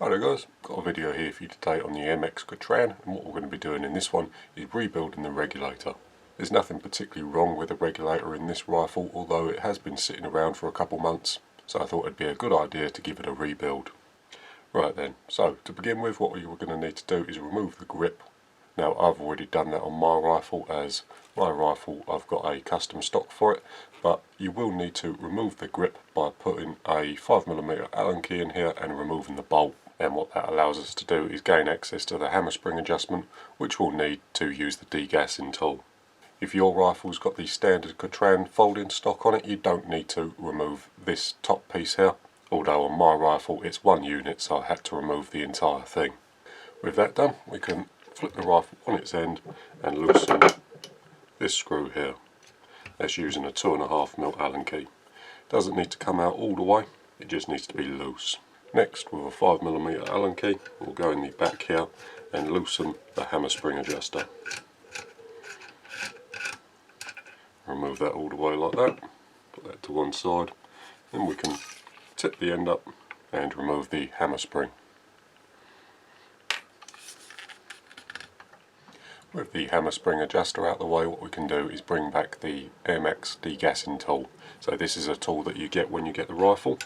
Hi there guys, got a video here for you today on the Airmaks Katran, and what we're going to be doing in this one is rebuilding the regulator. There's nothing particularly wrong with the regulator in this rifle, although it has been sitting around for a couple months, so I thought it'd be a good idea to give it a rebuild. Right then, so to begin with, what we're going to need to do is remove the grip. Now I've already done that on my rifle, as my rifle I've got a custom stock for it, but you will need to remove the grip by putting a 5mm Allen key in here and removing the bolt. And what that allows us to do is gain access to the hammer spring adjustment, which we'll need to use the degassing tool. If your rifle's got the standard Katran folding stock on it, you don't need to remove this top piece here, although on my rifle it's one unit, so I had to remove the entire thing. With that done, we can flip the rifle on its end and loosen this screw here. That's using a 2.5mm Allen key. Doesn't need to come out all the way, it just needs to be loose. Next, with a 5mm Allen key, we'll go in the back here and loosen the hammer spring adjuster. Remove that all the way like that, put that to one side, then we can tip the end up and remove the hammer spring. With the hammer spring adjuster out the way, what we can do is bring back the Airmaks degassing tool. So this is a tool that you get when you get the rifle.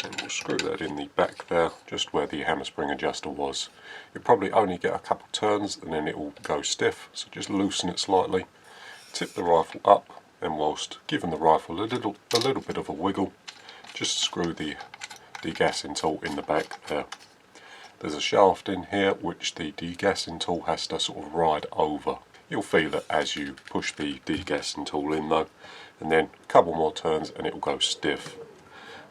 And we'll screw that in the back there, just where the hammer spring adjuster was. You'll probably only get a couple turns and then it will go stiff, so just loosen it slightly. Tip the rifle up, and whilst giving the rifle a little bit of a wiggle, just screw the degassing tool in the back there. There's a shaft in here which the degassing tool has to sort of ride over. You'll feel it as you push the degassing tool in though, and then a couple more turns and it will go stiff.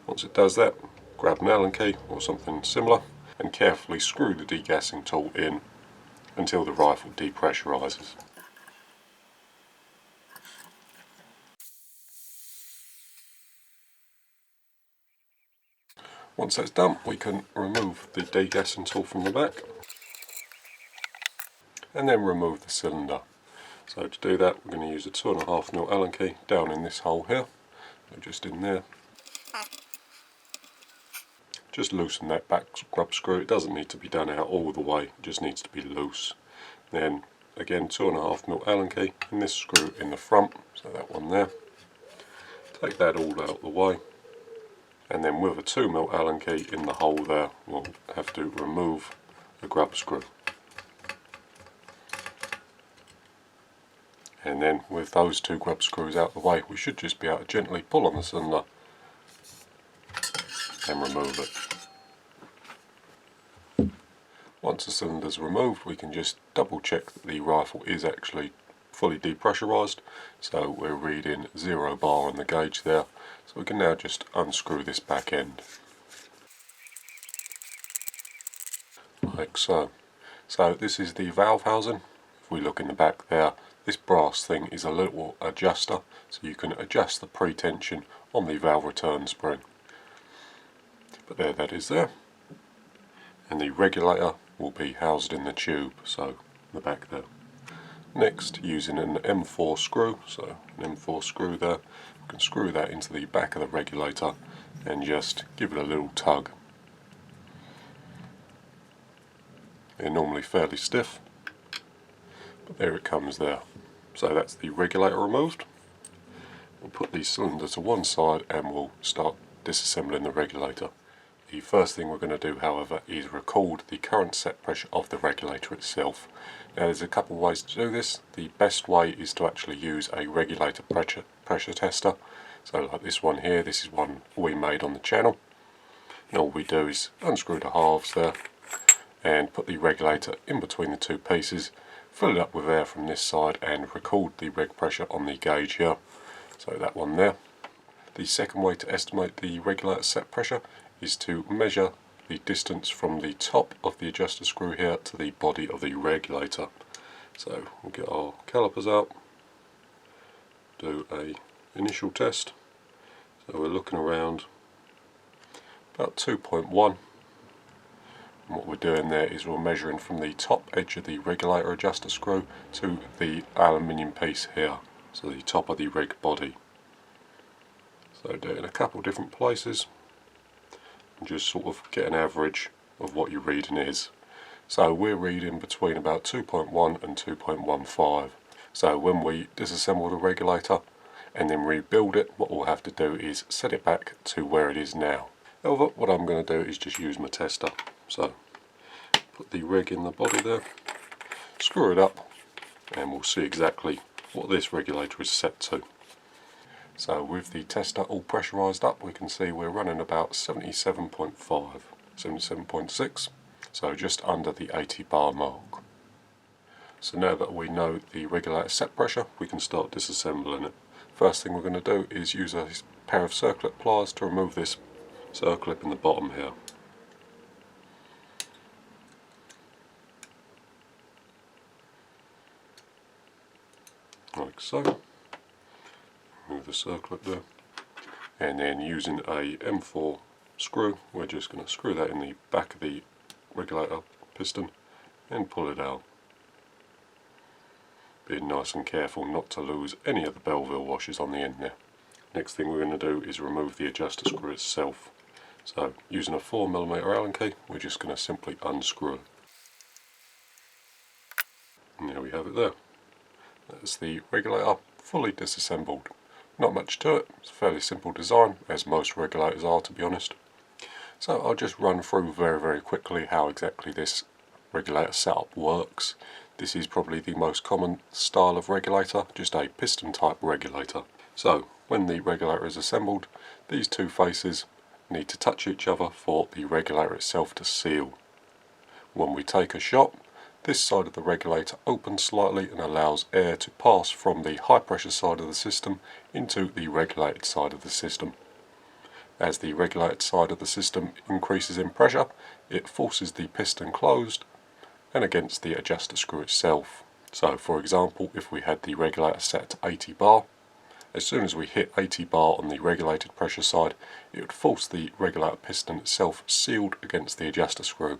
Once it does that, grab an Allen key or something similar and carefully screw the degassing tool in until the rifle depressurises. Once that's done, we can remove the degassing tool from the back and then remove the cylinder. So to do that, we're going to use a 2.5mm Allen key down in this hole here, so just in there. Just loosen that back grub screw. It doesn't need to be done out all the way, it just needs to be loose. Then again 2.5mm Allen key in this screw in the front, so that one there. Take that all out the way, and then with a 2mm Allen key in the hole there, we'll have to remove the grub screw. And then with those two grub screws out the way, we should just be able to gently pull on the cylinder and remove it. Once the cylinder's removed, we can just double check that the rifle is actually fully depressurised, so we're reading 0 bar on the gauge there, so we can now just unscrew this back end like so. So this is the valve housing. If we look in the back there, this brass thing is a little adjuster, so you can adjust the pre-tension on the valve return spring. But there that is there, and the regulator will be housed in the tube, so in the back there. Next, using an M4 screw, so an M4 screw there, we can screw that into the back of the regulator and just give it a little tug. They're normally fairly stiff, but there it comes there. So that's the regulator removed. We'll put the cylinder to one side and we'll start disassembling the regulator. The first thing we're going to do, however, is record the current set pressure of the regulator itself. Now there's a couple of ways to do this. The best way is to actually use a regulator pressure tester. So like this one here, this is one we made on the channel. And all we do is unscrew the halves there and put the regulator in between the two pieces, fill it up with air from this side and record the reg pressure on the gauge here. So that one there. The second way to estimate the regulator set pressure is to measure the distance from the top of the adjuster screw here to the body of the regulator. So we'll get our calipers out, do a initial test. So we're looking around about 2.1, and what we're doing there is we're measuring from the top edge of the regulator adjuster screw to the aluminium piece here, so the top of the reg body. So do it in a couple different places and just sort of get an average of what your reading is. So we're reading between about 2.1 and 2.15. So when we disassemble the regulator and then rebuild it, what we'll have to do is set it back to where it is now. However, what I'm going to do is just use my tester. So put the reg in the body there, screw it up, and we'll see exactly what this regulator is set to. So with the tester all pressurised up, we can see we're running about 77.5, 77.6, so just under the 80 bar mark. So now that we know the regulator set pressure, we can start disassembling it. First thing we're going to do is use a pair of circlip pliers to remove this circlip in the bottom here. Like so. Remove the circlip there. And then using a M4 screw, we're just going to screw that in the back of the regulator piston and pull it out. Being nice and careful not to lose any of the Belleville washers on the end there. Next thing we're going to do is remove the adjuster screw itself. So using a 4mm Allen key, we're just going to simply unscrew it. And there we have it there. That's the regulator fully disassembled. Not much to it, it's a fairly simple design, as most regulators are, to be honest. So I'll just run through very quickly how exactly this regulator setup works. This is probably the most common style of regulator, just a piston type regulator. So when the regulator is assembled, these two faces need to touch each other for the regulator itself to seal. When we take a shot, this side of the regulator opens slightly and allows air to pass from the high pressure side of the system into the regulated side of the system. As the regulated side of the system increases in pressure, it forces the piston closed and against the adjuster screw itself. So for example, if we had the regulator set to 80 bar, as soon as we hit 80 bar on the regulated pressure side, it would force the regulator piston itself sealed against the adjuster screw.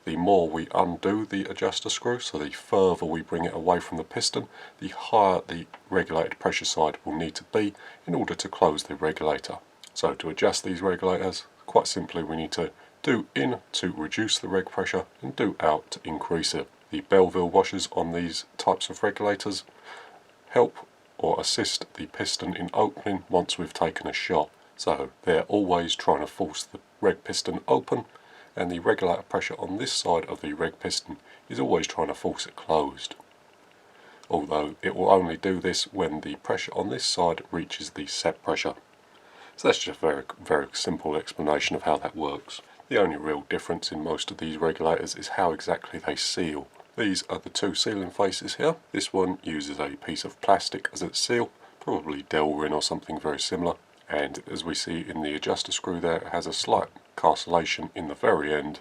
The more we undo the adjuster screw, so the further we bring it away from the piston, the higher the regulated pressure side will need to be in order to close the regulator. So to adjust these regulators, quite simply we need to do in to reduce the reg pressure and do out to increase it. The Belleville washers on these types of regulators help or assist the piston in opening once we've taken a shot. So they're always trying to force the reg piston open, and the regulator pressure on this side of the reg piston is always trying to force it closed. Although it will only do this when the pressure on this side reaches the set pressure. So that's just a very simple explanation of how that works. The only real difference in most of these regulators is how exactly they seal. These are the two sealing faces here. This one uses a piece of plastic as its seal, probably Delrin or something very similar. And as we see in the adjuster screw there, it has a slight cancellation in the very end,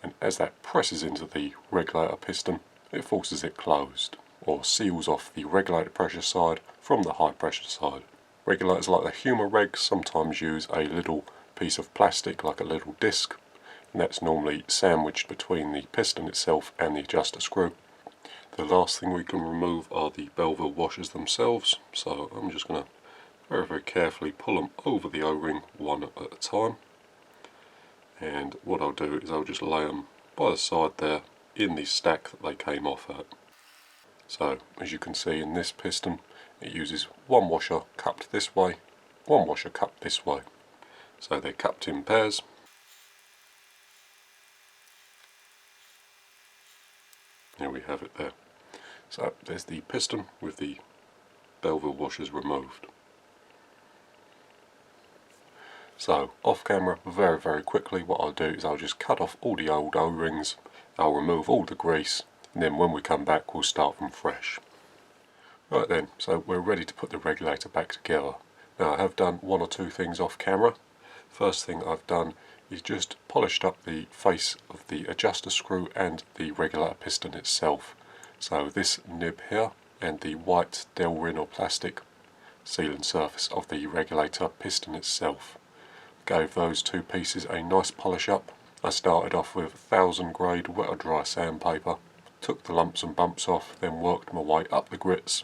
and as that presses into the regulator piston, it forces it closed, or seals off the regulator pressure side from the high pressure side. Regulators like the Humor regs sometimes use a little piece of plastic, like a little disc, and that's normally sandwiched between the piston itself and the adjuster screw. The last thing we can remove are the Belleville washers themselves, so I'm just going to very carefully pull them over the O-ring one at a time. And what I'll do is I'll just lay them by the side there in the stack that they came off at. So as you can see in this piston, it uses one washer cupped this way, one washer cupped this way. So they're cupped in pairs. There we have it there. So there's the piston with the Belleville washers removed. So off camera, very quickly, what I'll do is I'll just cut off all the old O-rings, I'll remove all the grease, and then when we come back we'll start from fresh. Right then, so we're ready to put the regulator back together. Now I have done one or two things off camera. First thing I've done is just polished up the face of the adjuster screw and the regulator piston itself. So this nib here and the white Delrin or plastic sealing surface of the regulator piston itself. Gave those two pieces a nice polish up. I started off with 1000 grade wet or dry sandpaper, took the lumps and bumps off, then worked my way up the grits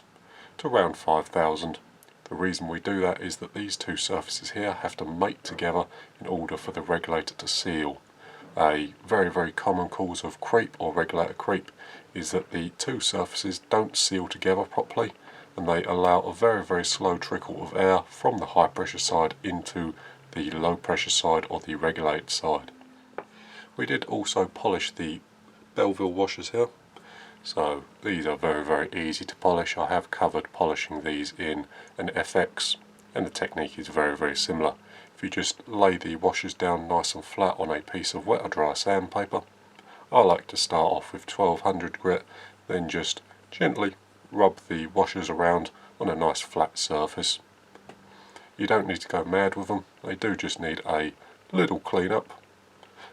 to around 5000. The reason we do that is that these two surfaces here have to mate together in order for the regulator to seal. A very common cause of creep or regulator creep is that the two surfaces don't seal together properly, and they allow a very slow trickle of air from the high pressure side into the low pressure side or the regulated side. We did also polish the Belleville washers here, so these are very easy to polish. I have covered polishing these in an FX, and the technique is very similar. If you just lay the washers down nice and flat on a piece of wet or dry sandpaper, I like to start off with 1200 grit, then just gently rub the washers around on a nice flat surface. You don't need to go mad with them, they do just need a little clean-up.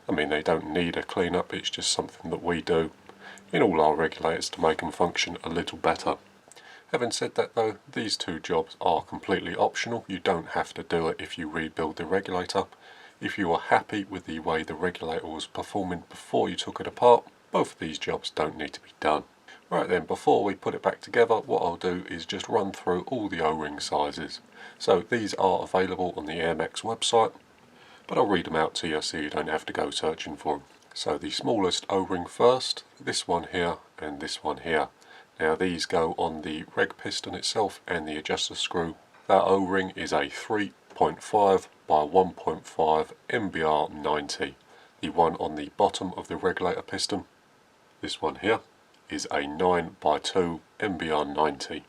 I mean, they don't need a clean-up, it's just something that we do in all our regulators to make them function a little better. Having said that though, these two jobs are completely optional. You don't have to do it if you rebuild the regulator. If you are happy with the way the regulator was performing before you took it apart, both of these jobs don't need to be done. Right then, before we put it back together, what I'll do is just run through all the O-ring sizes. So these are available on the Airmaks website, but I'll read them out to you so you don't have to go searching for them. So the smallest O-ring first, this one here and this one here. Now these go on the reg piston itself and the adjuster screw. That O-ring is a 3.5 by 1.5 MBR 90. The one on the bottom of the regulator piston, this one here, is a 9 by 2 MBR 90.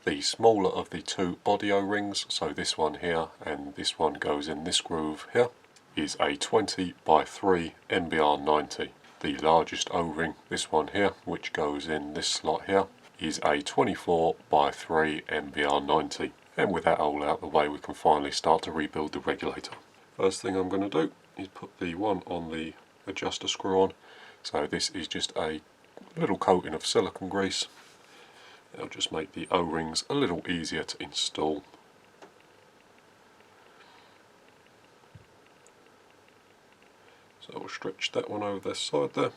The smaller of the two body O-rings, so this one here and this one goes in this groove here, is a 20 by 3 MBR 90. The largest O-ring, this one here, which goes in this slot here, is a 24 by 3 MBR 90. And with that all out the way, we can finally start to rebuild the regulator. First thing I'm going to do is put the one on the adjuster screw on. So this is just a little coating of silicone grease. It'll just make the O-rings a little easier to install. So we'll stretch that one over this side there,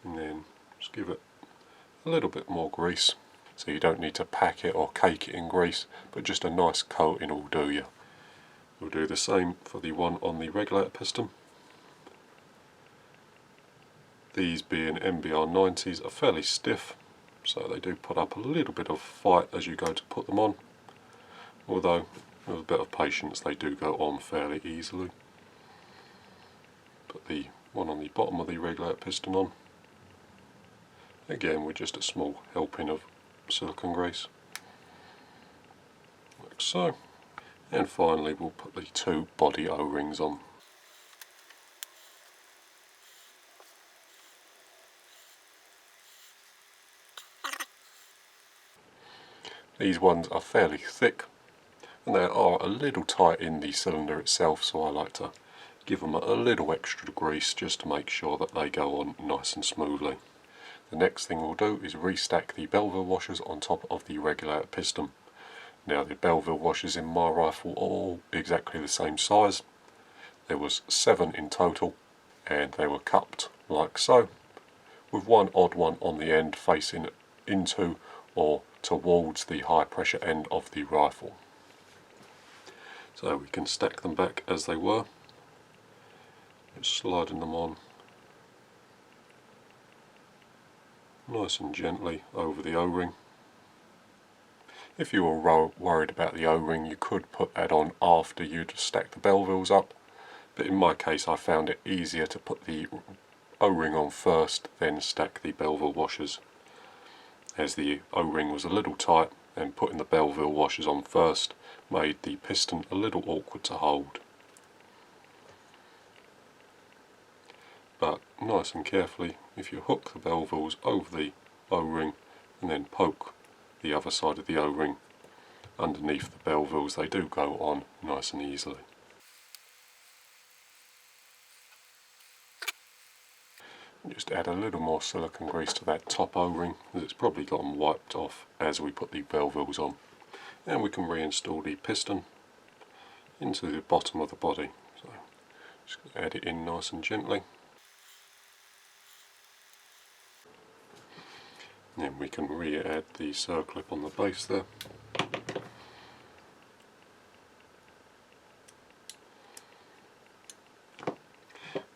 and then just give it a little bit more grease. So you don't need to pack it or cake it in grease, but just a nice coating will do you. We'll do the same for the one on the regulator piston. These being MBR 90s are fairly stiff, so they do put up a little bit of fight as you go to put them on, although with a bit of patience they do go on fairly easily. Put the one on the bottom of the regulator piston on, again with just a small helping of silicone grease, like so. And finally we'll put the two body O-rings on. These ones are fairly thick and they are a little tight in the cylinder itself, so I like to give them a little extra grease just to make sure that they go on nice and smoothly. The next thing we'll do is restack the Belleville washers on top of the regulator piston. Now the Belleville washers in my rifle are all exactly the same size. There was 7 in total and they were cupped like so, with one odd one on the end facing into or towards the high pressure end of the rifle. So we can stack them back as they were, just sliding them on nice and gently over the O-ring. If you were worried about the O-ring, you could put that on after you'd stack the Bellevilles up, but in my case I found it easier to put the O-ring on first, then stack the Belleville washers, as the O-ring was a little tight and putting the Belleville washers on first made the piston a little awkward to hold. But nice and carefully, if you hook the Bellevilles over the O-ring and then poke the other side of the O-ring underneath the Bellevilles, they do go on nice and easily. Just add a little more silicone grease to that top O-ring, as it's probably gotten wiped off as we put the Bellevilles on. And we can reinstall the piston into the bottom of the body. So just add it in nice and gently. And then we can re-add the circlip on the base there.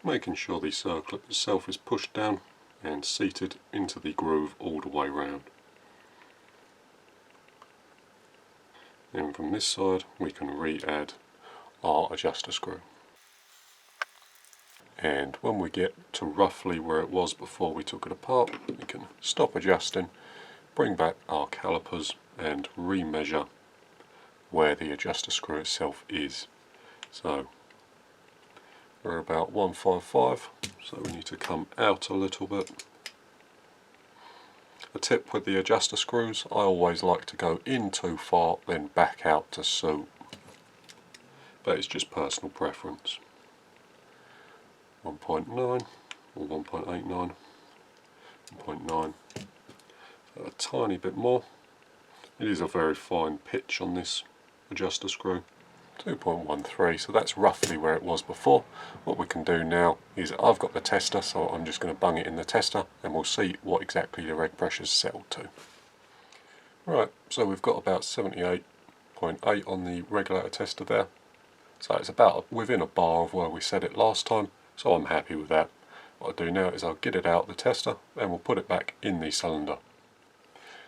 making sure the circlip itself is pushed down and seated into the groove all the way round. Then from this side we can re-add our adjuster screw. And when we get to roughly where it was before we took it apart, we can stop adjusting, bring back our calipers and re-measure where the adjuster screw itself is. So we're about 155, so we need to come out a little bit. A tip with the adjuster screws, I always like to go in too far then back out to suit, but it's just personal preference. 1.9 or 1.89, 1.9, so a tiny bit more. It is a very fine pitch on this adjuster screw. 2.13, so that's roughly where it was before. What we can do now is, I've got the tester, so I'm just going to bung it in the tester and we'll see what exactly the reg pressure's settled to. Right, so we've got about 78.8 on the regulator tester there, so it's about within a bar of where we set it last time, so I'm happy with that. What I'll do now is I'll get it out of the tester and we'll put it back in the cylinder.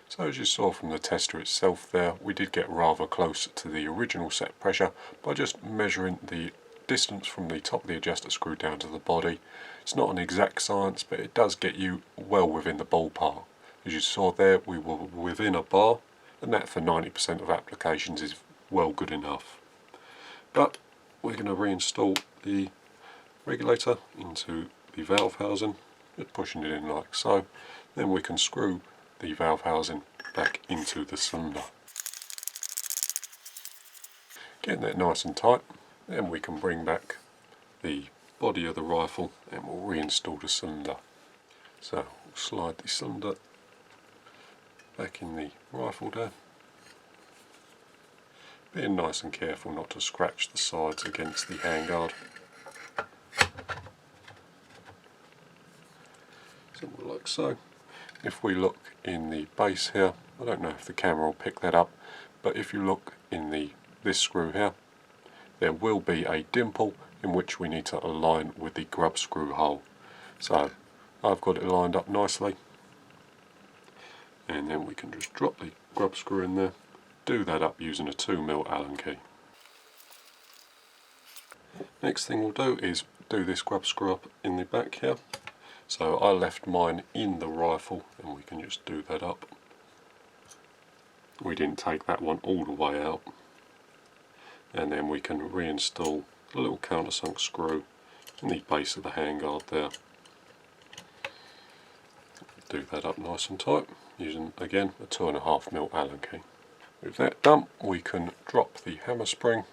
So as you saw from the tester itself there, we did get rather close to the original set pressure by just measuring the distance from the top of the adjuster screw down to the body. It's not an exact science, but it does get you well within the ballpark. As you saw there, we were within a bar, and that for 90% of applications is well good enough. But we're going to reinstall the regulator into the valve housing, just pushing it in like so. Then we can screw the valve housing back into the cylinder. Getting that nice and tight, then we can bring back the body of the rifle and we'll reinstall the cylinder. So we'll slide the cylinder back in the rifle there, being nice and careful not to scratch the sides against the handguard. Something like so. If we look in the base here, I don't know if the camera will pick that up, but if you look in this screw here, there will be a dimple in which we need to align with the grub screw hole. So I've got it lined up nicely, and then we can just drop the grub screw in there, do that up using a 2mm Allen key. Next thing we'll do is do this grub screw up in the back here. So I left mine in the rifle and we can just do that up. We didn't take that one all the way out. And then we can reinstall the little countersunk screw in the base of the handguard there. Do that up nice and tight using, again, a 2.5mm Allen key. With that done, we can drop the hammer spring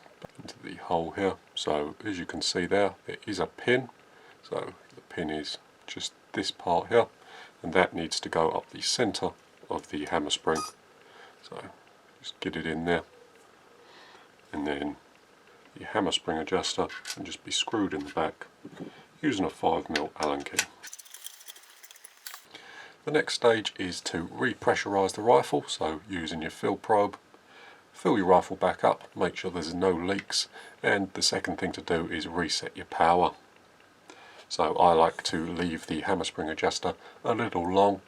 into the hole here. So as you can see there is a pin. So the pin is just this part here, and that needs to go up the centre of the hammer spring. So just get it in there, and then the hammer spring adjuster can just be screwed in the back using a 5mm Allen key. The next stage is to repressurise the rifle, so using your fill probe, fill your rifle back up, make sure there's no leaks, and the second thing to do is reset your power. So I like to leave the hammer spring adjuster a little long,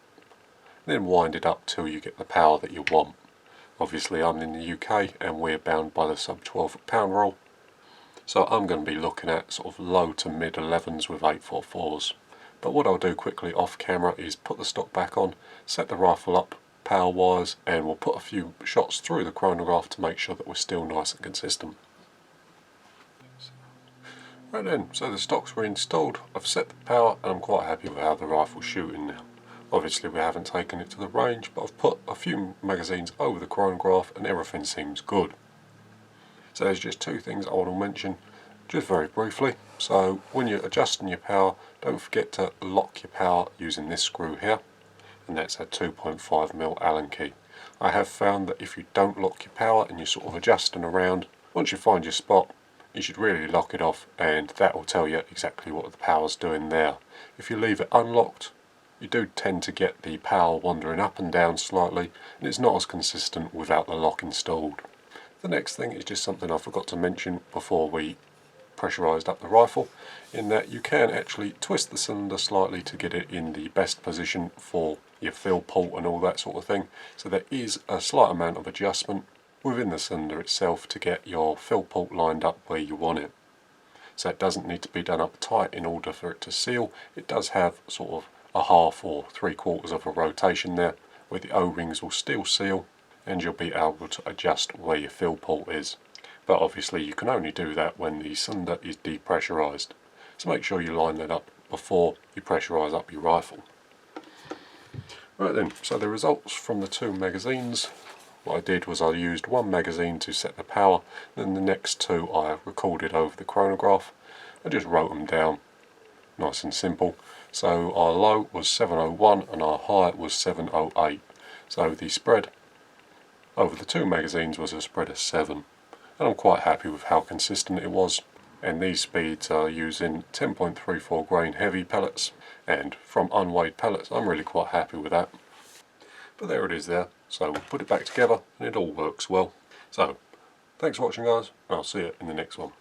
then wind it up till you get the power that you want. Obviously I'm in the UK and we're bound by the sub 12 pound rule, so I'm going to be looking at sort of low to mid 11s with 844s. But what I'll do quickly off camera is put the stock back on, set the rifle up power wise, and we'll put a few shots through the chronograph to make sure that we're still nice and consistent. Right then, so the stocks were installed, I've set the power, and I'm quite happy with how the rifle's shooting now. Obviously we haven't taken it to the range, but I've put a few magazines over the chronograph and everything seems good. So there's just two things I want to mention, just very briefly. So when you're adjusting your power, don't forget to lock your power using this screw here, and that's a 2.5mm Allen key. I have found that if you don't lock your power and you're sort of adjusting around, once you find your spot, you should really lock it off, and that will tell you exactly what the power's doing there. If you leave it unlocked, you do tend to get the power wandering up and down slightly, and it's not as consistent without the lock installed. The next thing is just something I forgot to mention before we depressurised up the rifle, in that you can actually twist the cylinder slightly to get it in the best position for your fill port and all that sort of thing. So there is a slight amount of adjustment within the cylinder itself to get your fill port lined up where you want it. So it doesn't need to be done up tight in order for it to seal. It does have sort of a half or 3/4 of a rotation there where the O-rings will still seal, and you'll be able to adjust where your fill port is. But obviously you can only do that when the cylinder is depressurised. So make sure you line that up before you pressurise up your rifle. Right then, so the results from the 2 magazines. What I did was I used one magazine to set the power, then the next 2 I recorded over the chronograph. I just wrote them down, nice and simple. So our low was 701 and our high was 708. So the spread over the 2 magazines was a spread of 7. And I'm quite happy with how consistent it was. And these speeds are using 10.34 grain heavy pellets, and from unweighed pellets I'm really quite happy with that. But there it is there, so we'll put it back together and it all works well. So thanks for watching guys, and I'll see you in the next one.